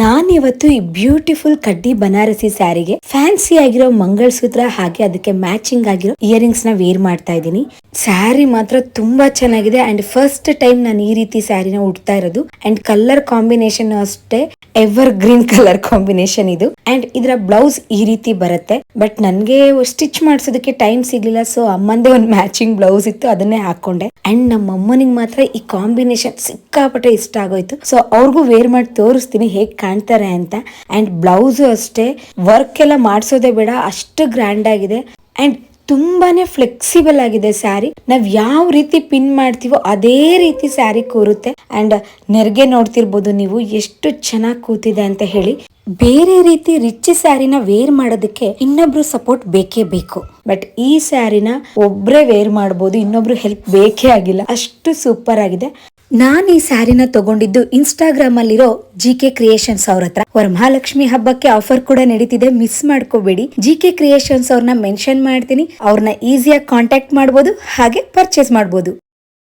ನಾನಿವತ್ತು ಈ ಬ್ಯೂಟಿಫುಲ್ ಕಡ್ಡಿ ಬನಾರಸಿ ಸ್ಯಾರಿಗೆ ಫ್ಯಾನ್ಸಿ ಆಗಿರೋ ಮಂಗಳಸೂತ್ರ ಹಾಗೆ ಅದಕ್ಕೆ ಮ್ಯಾಚಿಂಗ್ ಆಗಿರೋ ಇಯರಿಂಗ್ಸ್ ನ ವೇರ್ ಮಾಡ್ತಾ ಇದ್ದೀನಿ. ಸ್ಯಾರಿ ಮಾತ್ರ ತುಂಬಾ ಚೆನ್ನಾಗಿದೆ ಅಂಡ್ ಫಸ್ಟ್ ಟೈಮ್ ನಾನು ಈ ರೀತಿ ಸ್ಯಾರಿನ ಉಡ್ತಾ ಇರೋದು. ಅಂಡ್ ಕಲರ್ ಕಾಂಬಿನೇಷನ್ ಅಷ್ಟೇ ಎವರ್ ಗ್ರೀನ್ ಕಲರ್ ಕಾಂಬಿನೇಷನ್ ಇದು. ಅಂಡ್ ಇದರ ಬ್ಲೌಸ್ ಈ ರೀತಿ ಬರುತ್ತೆ. ಬಟ್ ನನ್ಗೆ ಸ್ಟಿಚ್ ಮಾಡ್ಸೋದಕ್ಕೆ ಟೈಮ್ ಸಿಗ್ಲಿಲ್ಲ, ಸೊ ಅಮ್ಮಂದೇ ಒಂದು ಮ್ಯಾಚಿಂಗ್ ಬ್ಲೌಸ್ ಇತ್ತು, ಅದನ್ನೇ ಹಾಕೊಂಡೆ. ಅಂಡ್ ನಮ್ಮ ಅಮ್ಮನಿಗೆ ಮಾತ್ರ ಈ ಕಾಂಬಿನೇಷನ್ ಸಿಕ್ಕಾಪಟ್ಟೆ ಇಷ್ಟ ಆಗೋಯ್ತು. ಸೊ ಅವ್ರಿಗೂ ವೇರ್ ಮಾಡಿ ತೋರಿಸ್ತೀನಿ ಹೇಗ್ ಕಾಣ್ತಾರೆ ಅಂತ. ಅಂಡ್ ಬ್ಲೌಸ್ ಅಷ್ಟೇ ವರ್ಕ್ ಎಲ್ಲ ಮಾಡ್ಸೋದೇ ಬೇಡ, ಅಷ್ಟು ಗ್ರ್ಯಾಂಡ್ ಆಗಿದೆ. ಅಂಡ್ ತುಂಬಾನೇ ಫ್ಲೆಕ್ಸಿಬಲ್ ಆಗಿದೆ ಸ್ಯಾರಿ. ನಾವ್ ಯಾವ ರೀತಿ ಪಿನ್ ಮಾಡ್ತೀವೋ ಅದೇ ರೀತಿ ಸ್ಯಾರಿ ಕೂರುತ್ತೆ. ಅಂಡ್ ನೆರಿಗೆ ನೋಡ್ತಿರ್ಬೋದು ನೀವು ಎಷ್ಟು ಚೆನ್ನಾಗಿ ಕೂತಿದೆ ಅಂತ ಹೇಳಿ. ಬೇರೆ ರೀತಿ ರಿಚ್ ಸ್ಯಾರಿನ ವೇರ್ ಮಾಡೋದಕ್ಕೆ ಇನ್ನೊಬ್ರು ಸಪೋರ್ಟ್ ಬೇಕೇ ಬೇಕು. ಬಟ್ ಈ ಸ್ಯಾರಿನ ಒಬ್ರೇ ವೇರ್ ಮಾಡಬಹುದು, ಇನ್ನೊಬ್ರು ಹೆಲ್ಪ್ ಬೇಕೇ ಆಗಿಲ್ಲ, ಅಷ್ಟು ಸೂಪರ್ ಆಗಿದೆ. ನಾನು ಈ ಸ್ಯಾರಿನ ತಗೊಂಡಿದ್ದು ಇನ್ಸ್ಟಾಗ್ರಾಮ್ ಅಲ್ಲಿರೋ GK ಕ್ರಿಯೇಷನ್ಸ್ ಅವ್ರ ಹತ್ರ. ವರಮಹಾಲಕ್ಷ್ಮಿ ಹಬ್ಬಕ್ಕೆ ಆಫರ್ ಕೂಡ ನಡೀತಿದೆ, ಮಿಸ್ ಮಾಡ್ಕೋಬೇಡಿ. GK ಕ್ರಿಯೇಷನ್ಸ್ ಅವ್ರನ್ನ ಮೆನ್ಷನ್ ಮಾಡ್ತೀನಿ, ಅವ್ರನ್ನ ಈಸಿಯಾಗಿ ಕಾಂಟ್ಯಾಕ್ಟ್ ಮಾಡಬಹುದು, ಹಾಗೆ ಪರ್ಚೇಸ್ ಮಾಡಬಹುದು.